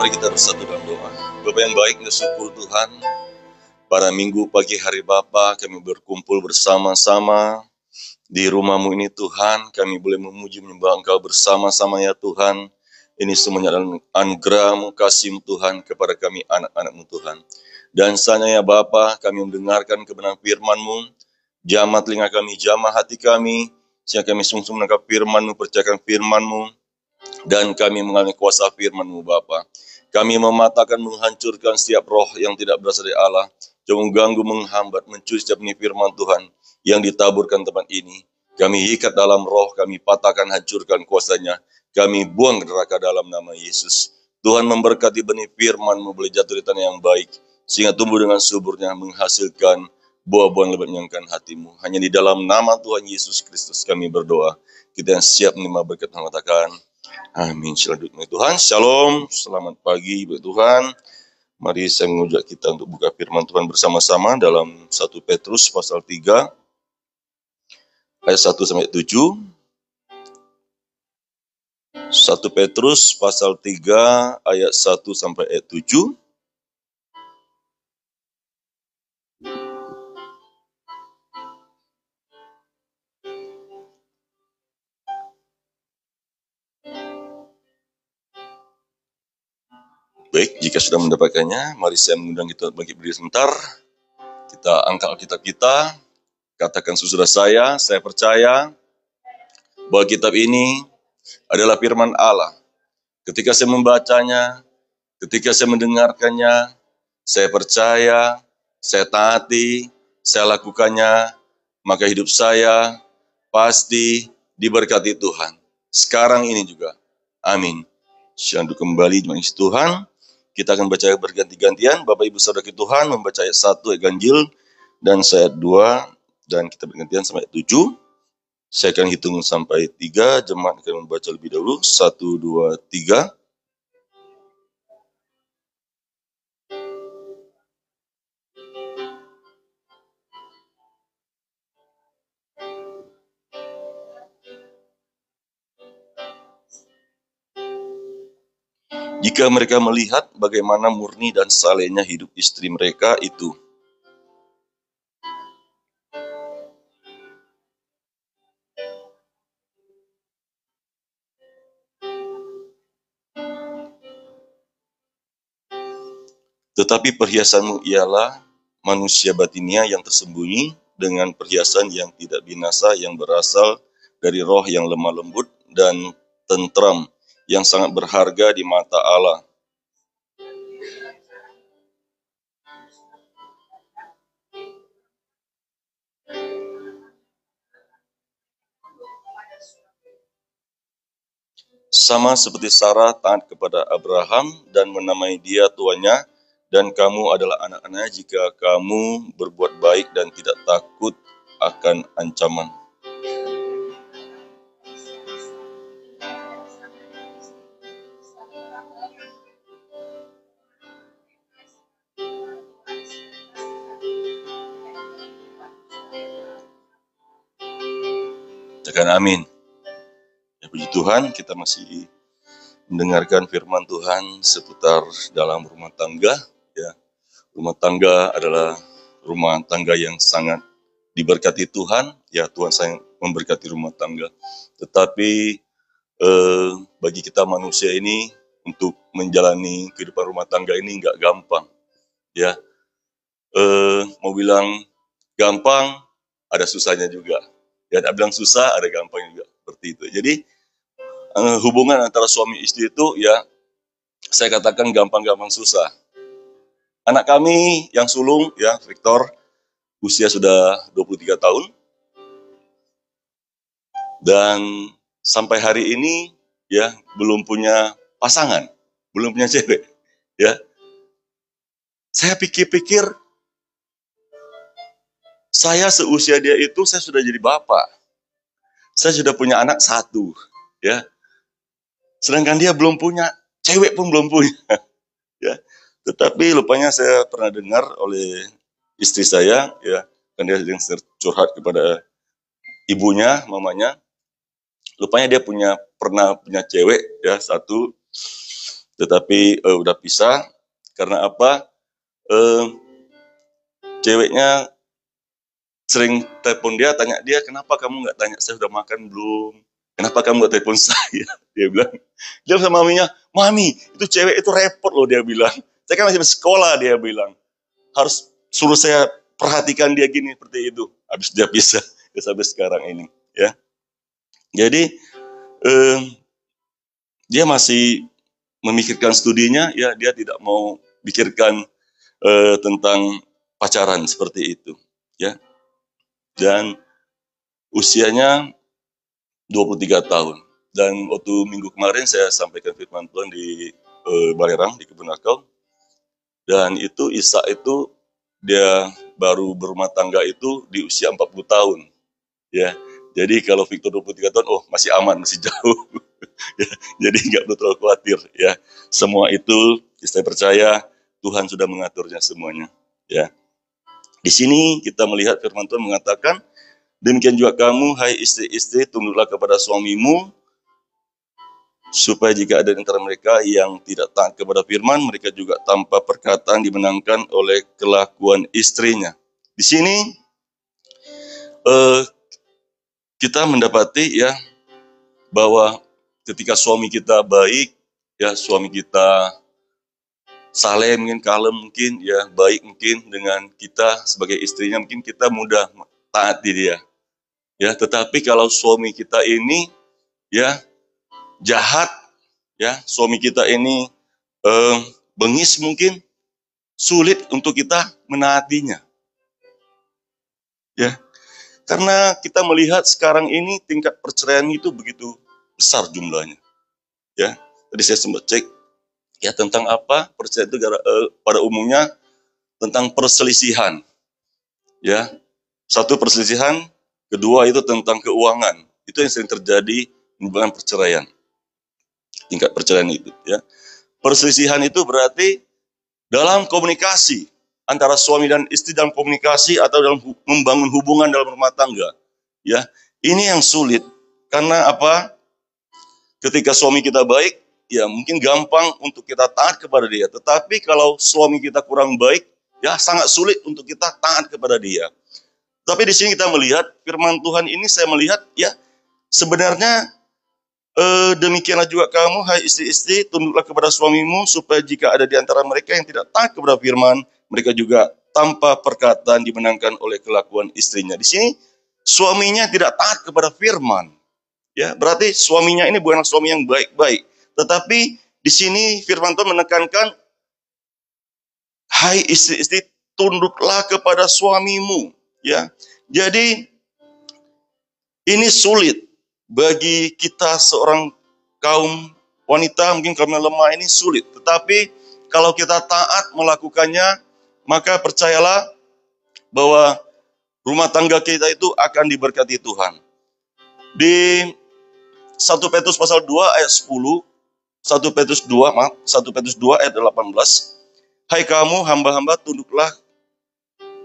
Mari kita bersatu dalam doa. Bapa yang baik, kita syukur Tuhan. Pada minggu pagi hari Bapa, kami berkumpul bersama-sama di rumah-Mu ini Tuhan. Kami boleh memuji menyembah Engkau bersama-sama ya Tuhan. Ini semuanya adalah anugerah-Mu, kasih-Mu Tuhan kepada kami anak-anak-Mu Tuhan. Dan seandainya Bapa, kami mendengarkan kebenaran firman-Mu, jamah telinga kami, jamah hati kami, sehingga kami sungguh menangkap firman-Mu, percayakan firman-Mu, dan kami mengalami kuasa firman-Mu Bapa. Kami mematahkan, menghancurkan setiap roh yang tidak berasal dari Allah, yang mengganggu, menghambat, mencuri setiap benih firman Tuhan yang ditaburkan tempat ini. Kami ikat dalam roh, kami patahkan, hancurkan kuasanya. Kami buang ke neraka dalam nama Yesus. Tuhan memberkati benih firman-Mu boleh jatuh di tanah yang baik, sehingga tumbuh dengan suburnya, menghasilkan buah-buah yang lebat menyenangkan hati-Mu. Hanya di dalam nama Tuhan Yesus Kristus kami berdoa. Kita yang siap menerima berkat, mengatakan amin. Selamat Tuhan. Shalom. Selamat pagi Bapak Tuhan. Mari saya mengajak kita untuk buka firman Tuhan bersama-sama dalam 1 Petrus pasal 3 ayat 1 sampai 7. 1 Petrus pasal 3 ayat 1 sampai ayat 7. Baik, jika sudah mendapatkannya, mari saya mengundang kita bangkit berdiri sebentar. Kita angkat Alkitab kita, katakan sesudah saya percaya bahwa kitab ini adalah firman Allah. Ketika saya membacanya, ketika saya mendengarkannya, saya percaya, saya taati, saya lakukannya, maka hidup saya pasti diberkati Tuhan. Sekarang ini juga. Amin. Syandu kembali jemaat Tuhan. Kita akan baca berganti-gantian. Bapak Ibu Saudara Tuhan membaca ayat 1 ayat ganjil dan saya ayat 2 dan kita bergantian sampai ayat 7. Saya akan hitung sampai 3. Jemaat akan membaca lebih dahulu. 1, 2, 3. Jika mereka melihat bagaimana murni dan salehnya hidup istri mereka itu, tetapi perhiasanmu ialah manusia batinia yang tersembunyi dengan perhiasan yang tidak binasa yang berasal dari roh yang lemah lembut dan tentram yang sangat berharga di mata Allah. Sama seperti Sarah taat kepada Abraham dan menamai dia tuannya, dan kamu adalah anak-anaknya jika kamu berbuat baik dan tidak takut akan ancaman. Katakan amin. Ya, puji Tuhan, kita masih mendengarkan firman Tuhan seputar dalam rumah tangga. Ya, rumah tangga adalah rumah tangga yang sangat diberkati Tuhan. Ya, Tuhan sangat memberkati rumah tangga. Tetapi bagi kita manusia ini untuk menjalani kehidupan rumah tangga ini nggak gampang. Ya, mau bilang gampang, ada susahnya juga. Ya, ada bilang susah, ada gampang juga. Seperti itu. Jadi hubungan antara suami istri itu ya saya katakan gampang-gampang susah. Anak kami yang sulung ya Victor usia sudah 23 tahun dan sampai hari ini ya belum punya pasangan, belum punya cewek ya. Saya pikir-pikir saya seusia dia itu saya sudah jadi bapak. Saya sudah punya anak 1 ya. Sedangkan dia belum punya, cewek pun belum punya. Ya. Tetapi lupanya saya pernah dengar oleh istri saya, ya, kan dia sering curhat kepada ibunya, mamanya. Lupanya dia pernah punya cewek, ya 1. Tetapi udah pisah karena apa? Ceweknya sering telepon dia, tanya dia, kenapa kamu nggak tanya saya udah makan belum? Kenapa kamu nggak telepon saya? Dia bilang, dia sama maminya, mami itu cewek itu repot loh, dia bilang. Saya kan masih sekolah, dia bilang. Harus suruh saya perhatikan dia gini, seperti itu. Habis dia pisah, ya sampai sekarang ini. Ya, jadi dia masih memikirkan studinya, ya dia tidak mau pikirkan tentang pacaran seperti itu. Ya, dan usianya 23 tahun. Dan waktu minggu kemarin saya sampaikan firman Tuhan di Balerang, di Kebun Akau. Dan itu Isa itu dia baru berumah tangga itu di usia 40 tahun. Ya. Jadi kalau Victor 23 tahun, oh masih aman, masih jauh. Ya, jadi nggak perlu terlalu khawatir. Ya. Semua itu saya percaya Tuhan sudah mengaturnya semuanya. Ya. Di sini kita melihat firman Tuhan mengatakan, demikian juga kamu, hai istri-istri, tunduklah kepada suamimu, supaya jika ada di antara mereka yang tidak taat kepada firman, mereka juga tanpa perkataan dimenangkan oleh kelakuan istrinya. Di sini kita mendapati ya bahwa ketika suami kita baik, ya suami kita saleh mungkin, kalem mungkin, ya baik mungkin dengan kita sebagai istrinya, mungkin kita mudah taati dia. Ya, tetapi kalau suami kita ini ya jahat, ya suami kita ini bengis mungkin, sulit untuk kita menaatinya. Ya, karena kita melihat sekarang ini tingkat perceraian itu begitu besar jumlahnya. Ya, tadi saya sempat cek ya tentang apa perceraian itu pada umumnya tentang perselisihan. Ya, satu perselisihan, kedua itu tentang keuangan. Itu yang sering terjadi menyebabkan perceraian. Tingkat perceraian itu. Ya, perselisihan itu berarti dalam komunikasi antara suami dan istri, dalam komunikasi atau dalam membangun hubungan dalam rumah tangga. Ya, ini yang sulit. Karena apa? Ketika suami kita baik, ya mungkin gampang untuk kita taat kepada dia. Tetapi kalau suami kita kurang baik, ya sangat sulit untuk kita taat kepada dia. Tapi di sini kita melihat firman Tuhan ini, saya melihat ya sebenarnya demikianlah juga kamu, hai istri-istri, tunduklah kepada suamimu, supaya jika ada di antara mereka yang tidak taat kepada firman, mereka juga tanpa perkataan dimenangkan oleh kelakuan istrinya. Di sini suaminya tidak taat kepada firman. Ya, berarti suaminya ini bukanlah suami yang baik-baik. Tetapi di sini firman Tuhan menekankan, hai istri-istri, tunduklah kepada suamimu. Ya, jadi ini sulit bagi kita seorang kaum wanita, mungkin karena lemah ini sulit. Tetapi kalau kita taat melakukannya, maka percayalah bahwa rumah tangga kita itu akan diberkati Tuhan. Di 1 Petrus pasal 2 ayat 10, 1 Petrus 2 ayat 18, hai kamu hamba-hamba, tunduklah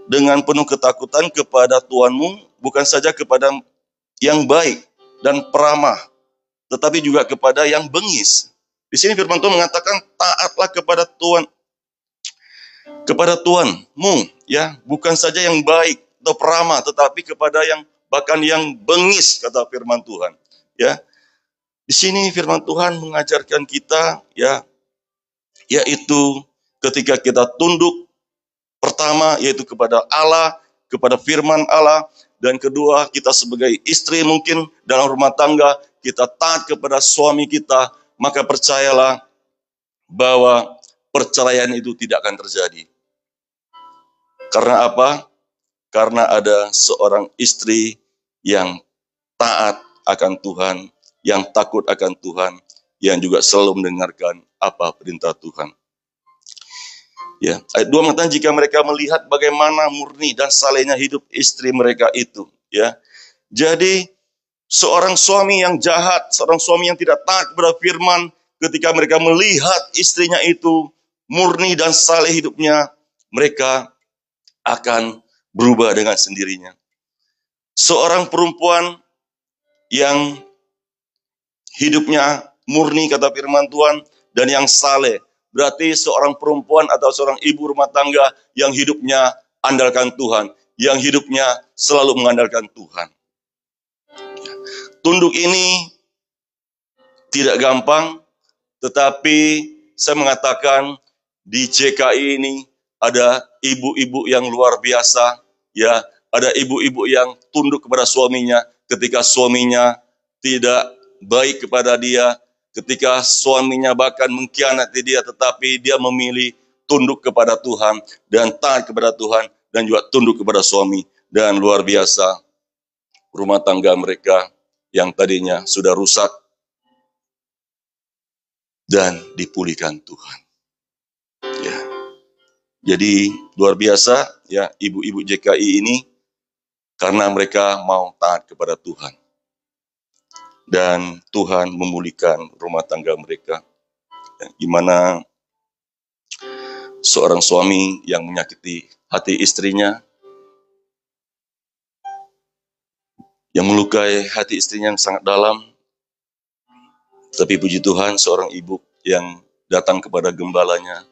dengan penuh ketakutan kepada Tuhanmu, bukan saja kepada yang baik dan peramah, tetapi juga kepada yang bengis. Di sini firman Tuhan mengatakan, taatlah kepada Tuhan, kepada Tuhanmu, ya, bukan saja yang baik atau peramah, tetapi kepada yang bahkan yang bengis, kata firman Tuhan. Ya, di sini firman Tuhan mengajarkan kita, ya, yaitu ketika kita tunduk, pertama yaitu kepada Allah, kepada firman Allah, dan kedua kita sebagai istri mungkin dalam rumah tangga, kita taat kepada suami kita, maka percayalah bahwa perceraian itu tidak akan terjadi. Karena apa? Karena ada seorang istri yang taat akan Tuhan, yang takut akan Tuhan, yang juga selalu mendengarkan apa perintah Tuhan. Ya, ayat 2 mengatakan, jika mereka melihat bagaimana murni dan salehnya hidup istri mereka itu, ya. Jadi seorang suami yang jahat, seorang suami yang tidak taat kepada firman, ketika mereka melihat istrinya itu murni dan saleh hidupnya, mereka akan berubah dengan sendirinya. Seorang perempuan yang hidupnya murni, kata firman Tuhan, dan yang saleh. Berarti seorang perempuan atau seorang ibu rumah tangga yang hidupnya andalkan Tuhan, yang hidupnya selalu mengandalkan Tuhan. Tunduk ini tidak gampang, tetapi saya mengatakan di JKI ini ada ibu-ibu yang luar biasa, ya, ada ibu-ibu yang tunduk kepada suaminya ketika suaminya tidak baik kepada dia, ketika suaminya bahkan mengkhianati dia, tetapi dia memilih tunduk kepada Tuhan dan taat kepada Tuhan dan juga tunduk kepada suami, dan luar biasa rumah tangga mereka yang tadinya sudah rusak dan dipulihkan Tuhan. Ya. Jadi luar biasa ya ibu-ibu JKI ini karena mereka mau taat kepada Tuhan. Dan Tuhan memulihkan rumah tangga mereka. Ya, gimana seorang suami yang menyakiti hati istrinya, yang melukai hati istrinya yang sangat dalam. Tapi puji Tuhan, seorang ibu yang datang kepada gembalanya,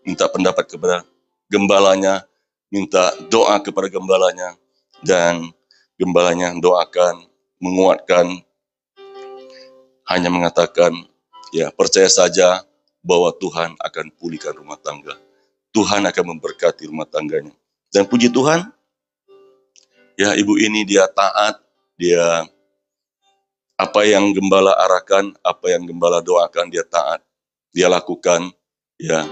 minta pendapat kepada gembalanya, minta doa kepada gembalanya, dan gembalanya doakan, menguatkan, hanya mengatakan, ya percaya saja bahwa Tuhan akan pulihkan rumah tangga. Tuhan akan memberkati rumah tangganya. Dan puji Tuhan, ya ibu ini dia taat, dia apa yang gembala arahkan, apa yang gembala doakan, dia taat, dia lakukan, ya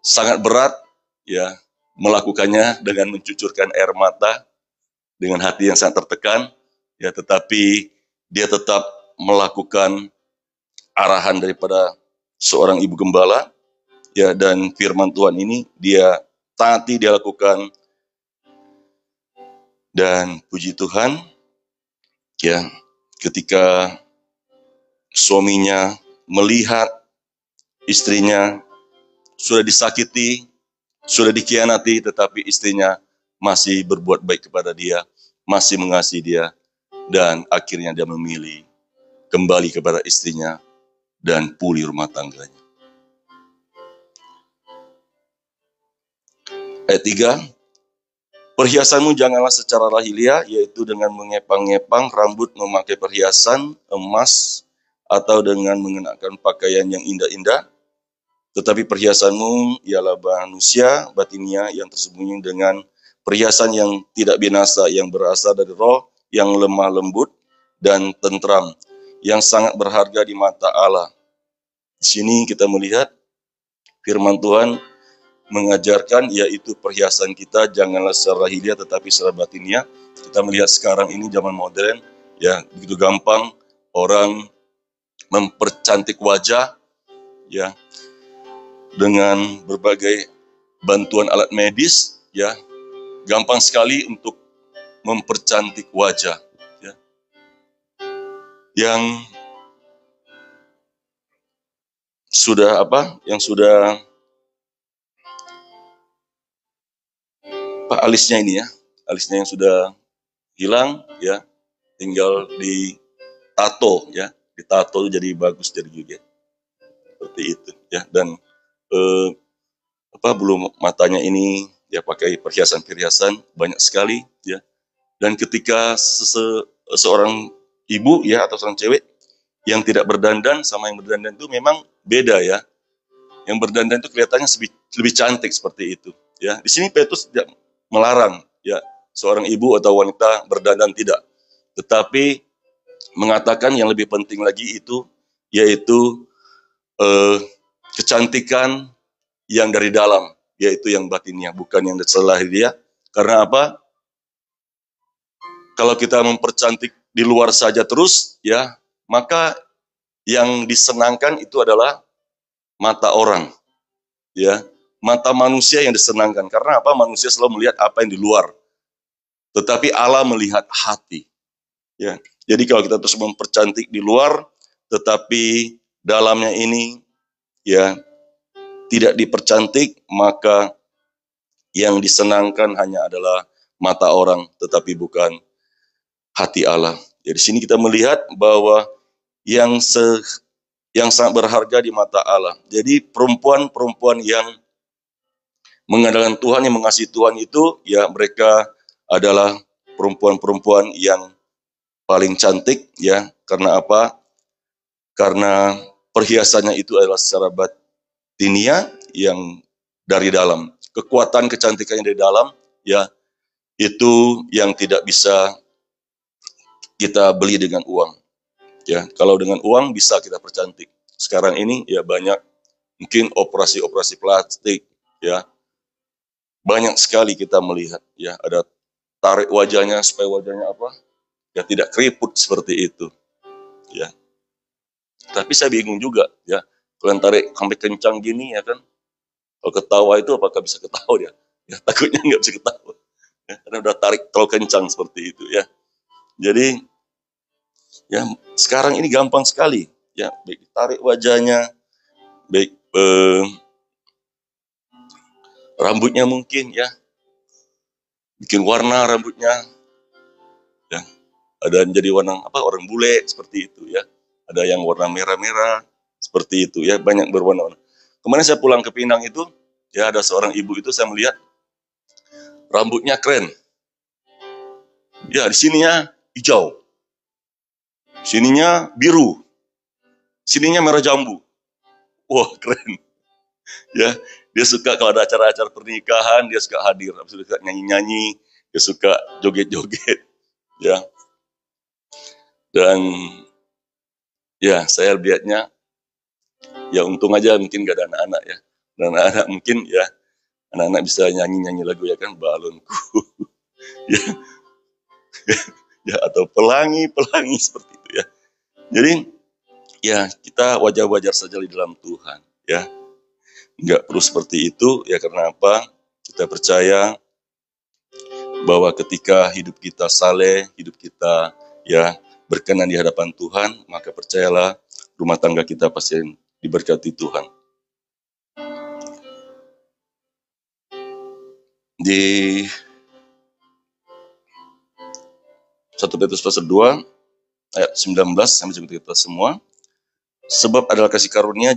sangat berat, ya melakukannya dengan mencucurkan air mata, dengan hati yang sangat tertekan, ya tetapi dia tetap melakukan arahan daripada seorang ibu gembala, ya dan firman Tuhan ini dia taati, dia lakukan, dan puji Tuhan, ya ketika suaminya melihat istrinya sudah disakiti, sudah dikhianati, tetapi istrinya masih berbuat baik kepada dia, masih mengasihi dia, dan akhirnya dia memilih kembali kepada istrinya dan pulih rumah tangganya. Ayat 3, perhiasanmu janganlah secara lahiriah, yaitu dengan mengepang-ngepang rambut, memakai perhiasan emas, atau dengan mengenakan pakaian yang indah-indah. Tetapi perhiasanmu ialah manusia batinia yang tersembunyi dengan perhiasan yang tidak binasa, yang berasal dari roh yang lemah lembut dan tentram, yang sangat berharga di mata Allah. Di sini kita melihat firman Tuhan mengajarkan, yaitu perhiasan kita janganlah secara lahiriah tetapi secara batinia. Kita melihat sekarang ini zaman modern, ya begitu gampang orang mempercantik wajah, ya dengan berbagai bantuan alat medis, ya gampang sekali untuk mempercantik wajah, ya. Yang sudah alisnya ini ya, alisnya yang sudah hilang, ya tinggal ditato, ya ditato jadi bagus, jadi juga seperti itu, ya. Dan belum matanya ini ya pakai perhiasan-perhiasan banyak sekali, ya. Dan ketika seorang ibu ya atau seorang cewek yang tidak berdandan sama yang berdandan itu memang beda, ya. Yang berdandan itu kelihatannya lebih cantik seperti itu, ya. Di sini Petrus tidak melarang, ya, seorang ibu atau wanita berdandan, tidak. Tetapi mengatakan yang lebih penting lagi itu yaitu kecantikan yang dari dalam, yaitu yang batinnya, bukan yang dari lahiriah. Karena apa? Kalau kita mempercantik di luar saja terus, ya, maka yang disenangkan itu adalah mata orang, ya, mata manusia yang disenangkan. Karena apa? Manusia selalu melihat apa yang di luar, tetapi Allah melihat hati, ya. Jadi kalau kita terus mempercantik di luar, tetapi dalamnya ini, ya, tidak dipercantik, maka yang disenangkan hanya adalah mata orang, tetapi bukan hati Allah. Jadi di sini kita melihat bahwa yang yang sangat berharga di mata Allah. Jadi perempuan-perempuan yang mengandalkan Tuhan, yang mengasihi Tuhan itu, ya mereka adalah perempuan-perempuan yang paling cantik, ya. Karena apa? Karena perhiasannya itu adalah secara batinia yang dari dalam. Kekuatan kecantikannya dari dalam, ya, itu yang tidak bisa kita beli dengan uang. Ya, kalau dengan uang bisa kita percantik. Sekarang ini ya banyak mungkin operasi-operasi plastik, ya. Banyak sekali kita melihat, ya, ada tarik wajahnya supaya wajahnya apa? Ya tidak keriput seperti itu, ya. Tapi saya bingung juga, ya. Kalau yang tarik sampai kencang gini, ya kan? Kalau ketawa itu apakah bisa ketawa dia? Ya takutnya nggak bisa ketawa. Ya, karena udah tarik terlalu kencang seperti itu, ya. Jadi ya sekarang ini gampang sekali, ya, baik ditarik wajahnya, baik rambutnya mungkin, ya, bikin warna rambutnya, ya, ada yang jadi warna apa, orang bule seperti itu, ya, ada yang warna merah-merah seperti itu, ya, banyak berwarna-warna. Kemarin saya pulang ke Pinang itu, ya, ada seorang ibu itu saya melihat rambutnya keren, ya, di sininya hijau, sininya biru, sininya merah jambu. Wah, keren. Ya, dia suka kalau ada acara-acara pernikahan, dia suka hadir, dia suka nyanyi-nyanyi, dia suka joget-joget, ya. Dan ya saya lihatnya, ya untung aja mungkin gak ada anak-anak, ya. Dan anak-anak mungkin, ya, anak-anak bisa nyanyi-nyanyi lagu, ya kan, balonku, ya, ya, atau pelangi-pelangi seperti itu, ya. Jadi ya kita wajar-wajar saja di dalam Tuhan, ya. Nggak perlu seperti itu, ya, karena apa? Kita percaya bahwa ketika hidup kita saleh, hidup kita, ya, berkenan di hadapan Tuhan, maka percayalah rumah tangga kita pasti diberkati Tuhan. Di 1 Petrus pasal 2 ayat 19 sampai kita semua, sebab adalah kasih karunia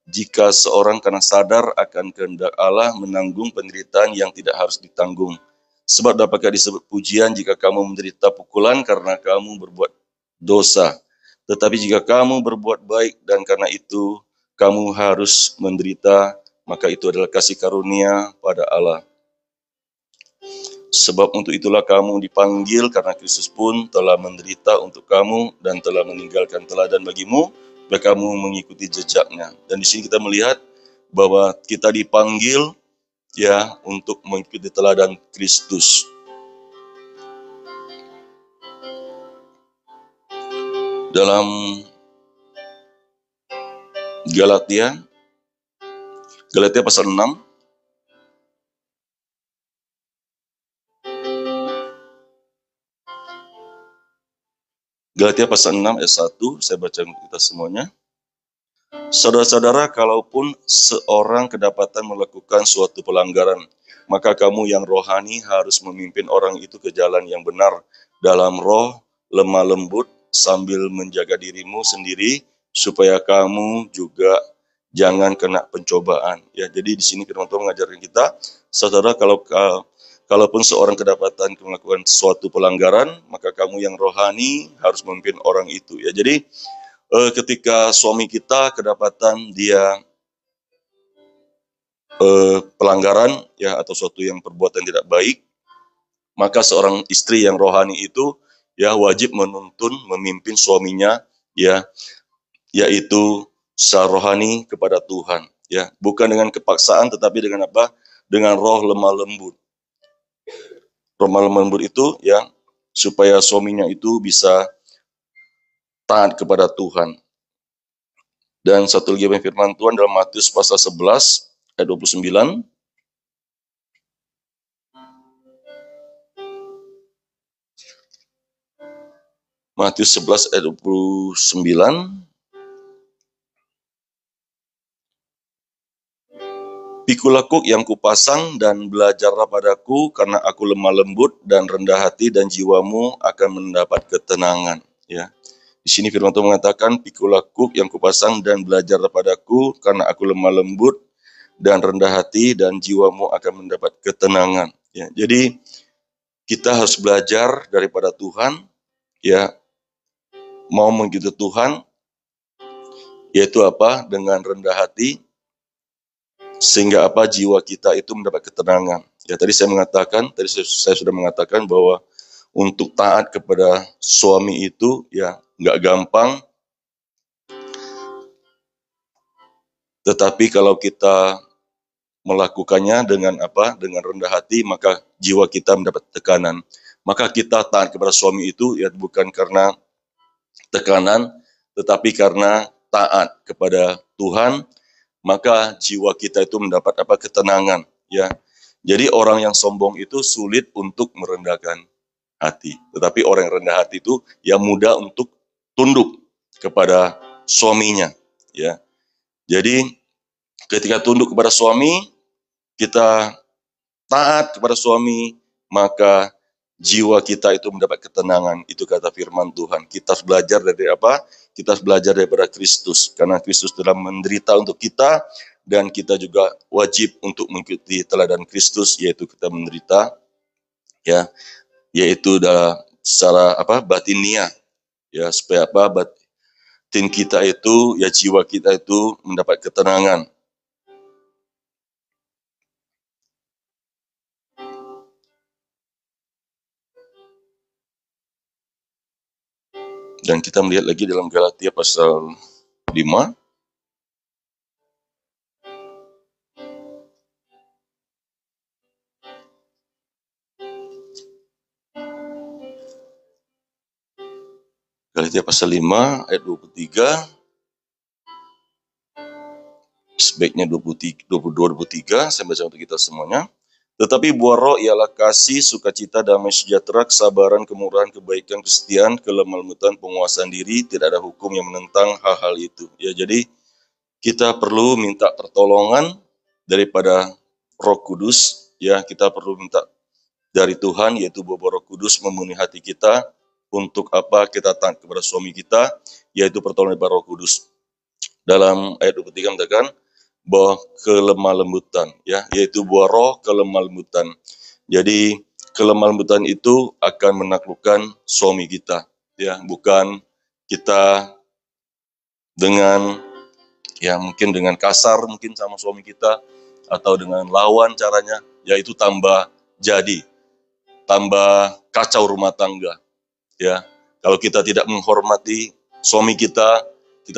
jika seorang karena sadar akan kehendak Allah menanggung penderitaan yang tidak harus ditanggung. Sebab dapatkah disebut pujian jika kamu menderita pukulan karena kamu berbuat dosa. Tetapi jika kamu berbuat baik dan karena itu kamu harus menderita, maka itu adalah kasih karunia pada Allah. Sebab untuk itulah kamu dipanggil, karena Kristus pun telah menderita untuk kamu dan telah meninggalkan teladan bagimu, supaya kamu mengikuti jejaknya. Dan di sini kita melihat bahwa kita dipanggil, ya, untuk mengikuti teladan Kristus. Dalam Galatia pasal 6 Galatia pasal 6 ayat 1, saya baca untuk kita semuanya. Saudara-saudara, kalaupun seorang kedapatan melakukan suatu pelanggaran, maka kamu yang rohani harus memimpin orang itu ke jalan yang benar dalam roh lemah lembut, sambil menjaga dirimu sendiri supaya kamu juga jangan kena pencobaan. Ya, jadi di sini firman Tuhan mengajarkan kita, saudara, kalaupun seorang kedapatan melakukan suatu pelanggaran, maka kamu yang rohani harus memimpin orang itu. Ya, jadi ketika suami kita kedapatan dia pelanggaran, ya, atau suatu yang perbuatan tidak baik, maka seorang istri yang rohani itu, ya, wajib menuntun, memimpin suaminya, ya, yaitu secara rohani kepada Tuhan, ya, bukan dengan kepaksaan, tetapi dengan apa? Dengan roh lemah lembut. Lemah lembut itu, ya, supaya suaminya itu bisa taat kepada Tuhan. Dan satu lagi firman Tuhan dalam Matius pasal 11 ayat 29. Matius 11 ayat 29. Pikulah yang kupasang dan belajarlah padaku, karena aku lemah lembut dan rendah hati, dan jiwamu akan mendapat ketenangan. Ya, Di sini firman Tuhan mengatakan, "Pikulah kuk yang kupasang dan belajar daripada-Ku, karena aku lemah lembut dan rendah hati, dan jiwamu akan mendapat ketenangan." Ya, jadi kita harus belajar daripada Tuhan, ya, mau mengikuti Tuhan, yaitu apa? Dengan rendah hati, sehingga apa? Jiwa kita itu mendapat ketenangan. Ya, tadi saya sudah mengatakan bahwa untuk taat kepada suami itu ya nggak gampang, tetapi kalau kita melakukannya dengan apa? Dengan rendah hati, maka jiwa kita mendapat tekanan. Maka kita taat kepada suami itu ya bukan karena tekanan, tetapi karena taat kepada Tuhan, maka jiwa kita itu mendapat apa? Ketenangan, ya. Jadi orang yang sombong itu sulit untuk merendahkan hati. Tetapi orang yang rendah hati itu yang mudah untuk tunduk kepada suaminya, ya. Jadi ketika tunduk kepada suami, kita taat kepada suami, maka jiwa kita itu mendapat ketenangan. Itu kata firman Tuhan. Kita harus belajar dari apa? Kita harus belajar daripada Kristus. Karena Kristus telah menderita untuk kita, dan kita juga wajib untuk mengikuti teladan Kristus, yaitu kita menderita, ya, yaitu secara apa? Batinia, ya, supaya apa? Batin kita itu, ya, jiwa kita itu mendapat ketenangan. Dan kita melihat lagi dalam Galatia pasal 5. Galatia pasal 5 ayat 23, sebaiknya 23, 22, 23, saya baca untuk kita semuanya. Tetapi buah roh ialah kasih, sukacita, damai sejahtera, kesabaran, kemurahan, kebaikan, kesetiaan, kelemah lembutan, penguasaan diri. Tidak ada hukum yang menentang hal-hal itu. Ya, jadi kita perlu minta pertolongan daripada Roh Kudus. Ya, kita perlu minta dari Tuhan, yaitu buah Roh Kudus memenuhi hati kita. Untuk apa? Kita taat kepada suami kita, yaitu pertolongan daripada Roh Kudus. Dalam ayat 23 mengatakan bahwa kelemah lembutan, ya, yaitu buah roh kelemah lembutan. Jadi kelemah lembutan itu akan menaklukkan suami kita, ya, bukan kita dengan, ya, mungkin dengan kasar mungkin sama suami kita, atau dengan lawan caranya, yaitu tambah kacau rumah tangga, ya. Kalau kita tidak menghormati suami kita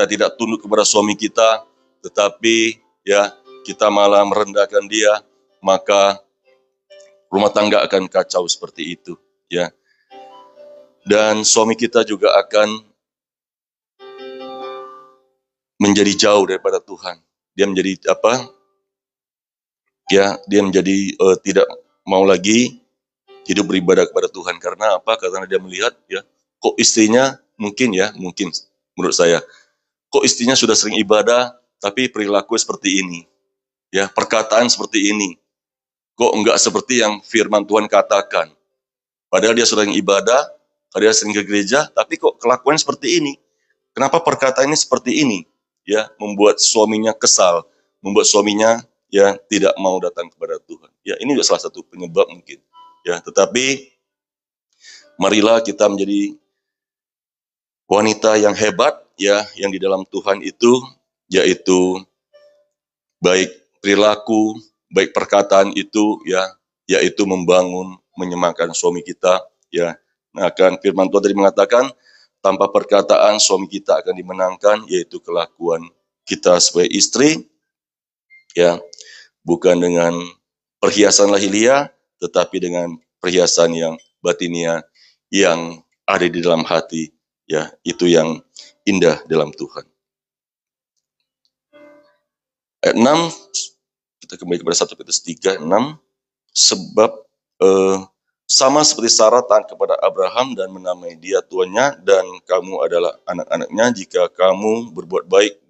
tidak tunduk kepada suami kita, tetapi ya kita malah merendahkan dia, maka rumah tangga akan kacau seperti itu, ya. Dan suami kita juga akan menjadi jauh daripada Tuhan. Dia menjadi apa? Ya, dia menjadi tidak mau lagi hidup beribadah kepada Tuhan. Karena apa? Karena dia melihat, ya, kok istrinya mungkin menurut saya, kok istrinya sudah sering ibadah, tapi perilaku seperti ini, ya, perkataan seperti ini. Kok enggak seperti yang firman Tuhan katakan? Padahal dia sering ibadah, dia sering ke gereja, tapi kok kelakuan seperti ini? Kenapa perkataannya seperti ini? Ya, membuat suaminya kesal, membuat suaminya ya tidak mau datang kepada Tuhan. Ya, ini juga salah satu penyebab mungkin. Ya, tetapi marilah kita menjadi wanita yang hebat, ya, yang di dalam Tuhan itu, yaitu baik perilaku, baik perkataan itu, ya, yaitu membangun, menyemangatkan suami kita, ya. Nah, kan firman Tuhan tadi mengatakan, tanpa perkataan suami kita akan dimenangkan, yaitu kelakuan kita sebagai istri, ya, bukan dengan perhiasan lahiriah, tetapi dengan perhiasan yang batinia, yang ada di dalam hati, ya, itu yang indah dalam Tuhan. Ayat 6, kita kembali kepada 1 Petrus 3, 6, sebab sama seperti Sarah taat kepada Abraham dan menamai dia tuannya, dan kamu adalah anak-anaknya jika kamu berbuat baik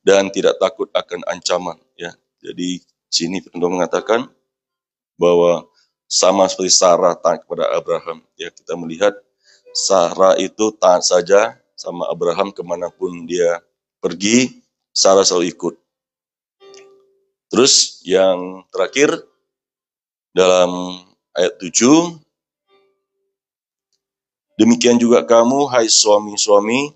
dan tidak takut akan ancaman, ya. Jadi sini Tuhan mengatakan bahwa sama seperti Sarah taat kepada Abraham, ya. Kita melihat Sarah itu taat saja sama Abraham kemanapun dia pergi, Sarah selalu ikut. Terus yang terakhir dalam ayat 7, demikian juga kamu, hai suami-suami,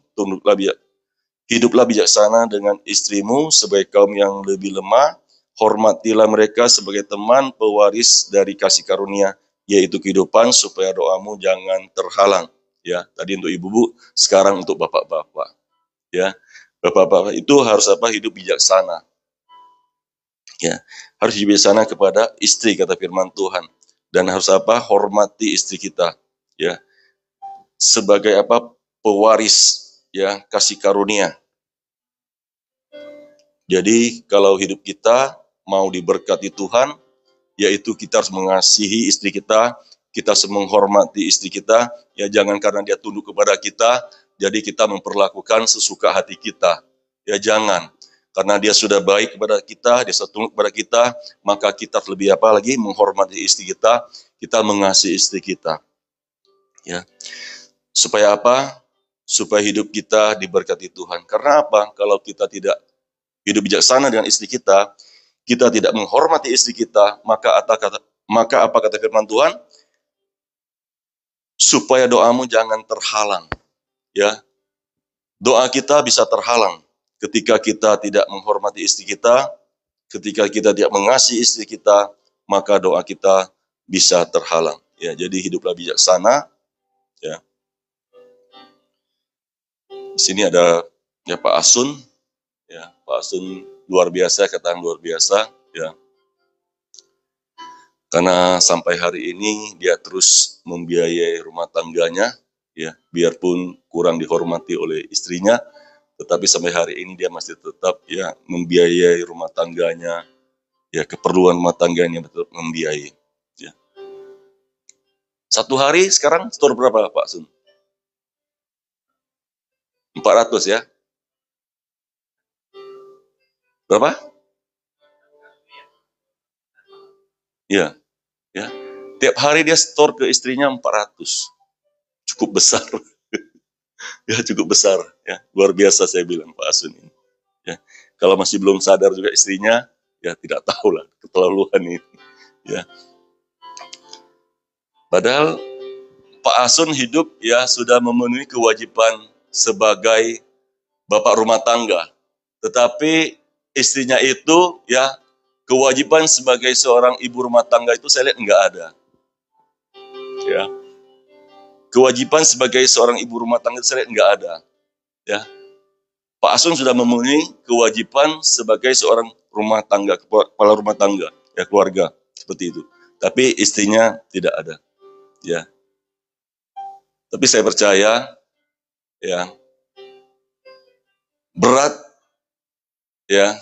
hiduplah bijaksana dengan istrimu sebagai kaum yang lebih lemah, hormatilah mereka sebagai teman pewaris dari kasih karunia, yaitu kehidupan, supaya doamu jangan terhalang. Ya, tadi untuk ibu-ibu, sekarang untuk bapak-bapak. Ya, bapak-bapak itu harus hidup bijaksana. Ya, harus bijaksana kepada istri, kata firman Tuhan, dan harus hormati istri kita, ya, sebagai pewaris, ya, kasih karunia. Jadi kalau hidup kita mau diberkati Tuhan, yaitu kita harus mengasihi istri kita harus menghormati istri kita, ya, jangan karena dia tunduk kepada kita, jadi kita memperlakukan sesuka hati kita, ya, jangan. Karena dia sudah baik kepada kita, dia sudah tunduk kepada kita, maka kita lebih lagi menghormati istri kita mengasihi istri kita. Ya. Supaya Supaya hidup kita diberkati Tuhan. Karena kalau kita tidak hidup bijaksana dengan istri kita tidak menghormati istri kita, maka apa kata firman Tuhan? Supaya doamu jangan terhalang. Ya. Doa kita bisa terhalang ketika kita tidak menghormati istri kita, ketika kita tidak mengasihi istri kita, maka doa kita bisa terhalang. Ya, jadi hiduplah bijaksana. Ya. Di sini ada Pak Asun. Ya, Pak Asun luar biasa, katakan luar biasa. Ya. Karena sampai hari ini dia terus membiayai rumah tangganya. Ya, biarpun kurang dihormati oleh istrinya, tetapi sampai hari ini dia masih tetap, ya, membiayai rumah tangganya, ya, keperluan rumah tangganya tetap membiayai. Ya. Satu hari sekarang store berapa Pak Sun? 400 ya? Berapa? Ya, ya. Tiap hari dia store ke istrinya 400. Cukup besar. Ya, cukup besar, ya. Luar biasa saya bilang Pak Asun ini. Ya. Kalau masih belum sadar juga istrinya, ya tidak tahu lah keterlaluan ini. Ya. Padahal Pak Asun hidup, ya, sudah memenuhi kewajiban sebagai bapak rumah tangga. Tetapi istrinya itu, ya, kewajiban sebagai seorang ibu rumah tangga itu saya lihat enggak ada. Ya. Kewajiban sebagai seorang ibu rumah tangga itu saya lihat enggak ada. Ya. Pak Asun sudah memenuhi kewajiban sebagai seorang rumah tangga, kepala rumah tangga, ya, keluarga, seperti itu. Tapi istrinya tidak ada. Ya. Tapi saya percaya, ya, berat, ya,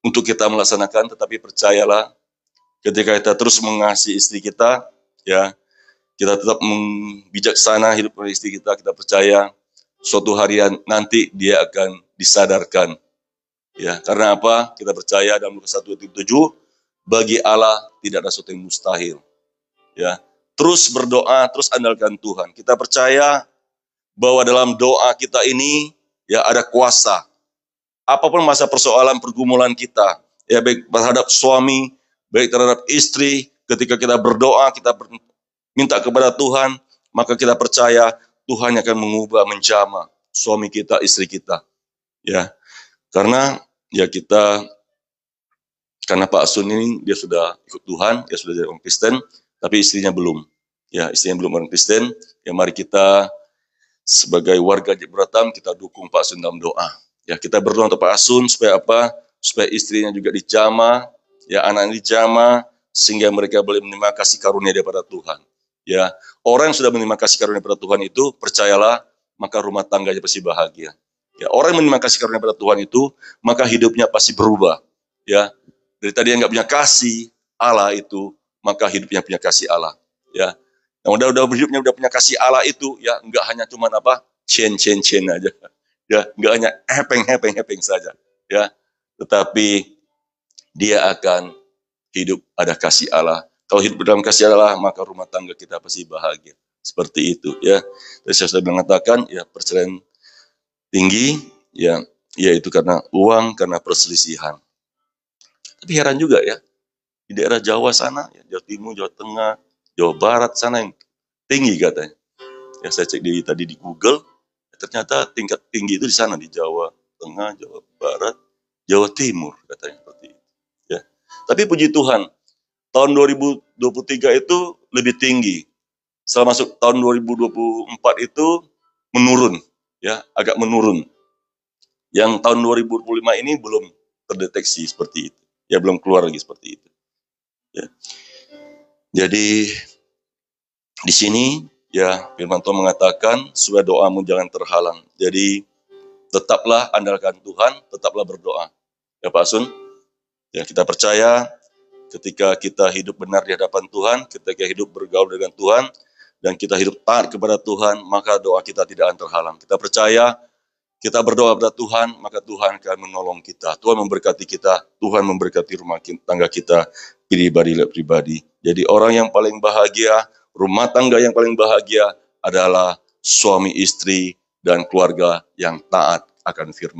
untuk kita melaksanakan, tetapi percayalah, ketika kita terus mengasihi istri kita, ya, kita tetap bijaksana hidup dengan istri kita percaya suatu hari nanti dia akan disadarkan. Ya, karena kita percaya dalam Lukas 1:7, bagi Allah tidak ada sesuatu yang mustahil. Ya, terus berdoa, terus andalkan Tuhan. Kita percaya bahwa dalam doa kita ini, ya, ada kuasa. Apapun masa persoalan pergumulan kita, ya, baik terhadap suami, baik terhadap istri, ketika kita berdoa, kita minta kepada Tuhan, maka kita percaya Tuhan akan mengubah, menjamah suami kita, istri kita. Ya, karena, ya, karena Pak Asun ini dia sudah ikut Tuhan, dia sudah jadi orang Kristen, tapi istrinya belum. Ya, istrinya belum orang Kristen. Ya, mari kita sebagai warga Jeburatam kita dukung Pak Asun dalam doa. Ya, kita berdoa untuk Pak Asun supaya supaya istrinya juga dijamah, ya, anaknya dijamah, sehingga mereka boleh menerima kasih karunia daripada Tuhan. Ya, orang yang sudah menerima kasih karunia daripada Tuhan itu, percayalah, maka rumah tangganya pasti bahagia. Ya, orang yang menerima kasih karunia daripada Tuhan itu, maka hidupnya pasti berubah. Ya, dari tadi yang nggak punya kasih Allah itu, maka hidupnya punya kasih Allah. Ya, yang udah hidupnya udah punya kasih Allah itu, ya, nggak hanya cuman cen aja. Ya, nggak hanya hepeng saja. Ya, tetapi dia akan hidup ada kasih Allah. Kalau hidup dalam kasih Allah, maka rumah tangga kita pasti bahagia. Seperti itu ya. Tadi saya sudah mengatakan ya, perceraian tinggi ya, yaitu karena uang, karena perselisihan. Tapi heran juga ya, di daerah Jawa sana, ya, Jawa Timur, Jawa Tengah, Jawa Barat sana yang tinggi katanya. Ya saya cek tadi di Google, ternyata tingkat tinggi itu di sana, di Jawa Tengah, Jawa Barat, Jawa Timur katanya seperti itu. Ya. Tapi puji Tuhan, tahun 2023 itu lebih tinggi. Setelah masuk tahun 2024 itu menurun, ya, agak menurun. Yang tahun 2025 ini belum terdeteksi seperti itu. Ya, belum keluar lagi seperti itu. Ya. Jadi di sini ya firman Tuhan mengatakan supaya doamu jangan terhalang. Jadi tetaplah andalkan Tuhan, tetaplah berdoa. Ya Pak Sun, ya kita percaya ketika kita hidup benar di hadapan Tuhan, ketika hidup bergaul dengan Tuhan, dan kita hidup taat kepada Tuhan, maka doa kita tidak akan terhalang. Kita percaya, kita berdoa kepada Tuhan, maka Tuhan akan menolong kita. Tuhan memberkati kita, Tuhan memberkati rumah tangga kita, pribadi. Jadi orang yang paling bahagia, rumah tangga yang paling bahagia adalah suami istri dan keluarga yang taat akan firman.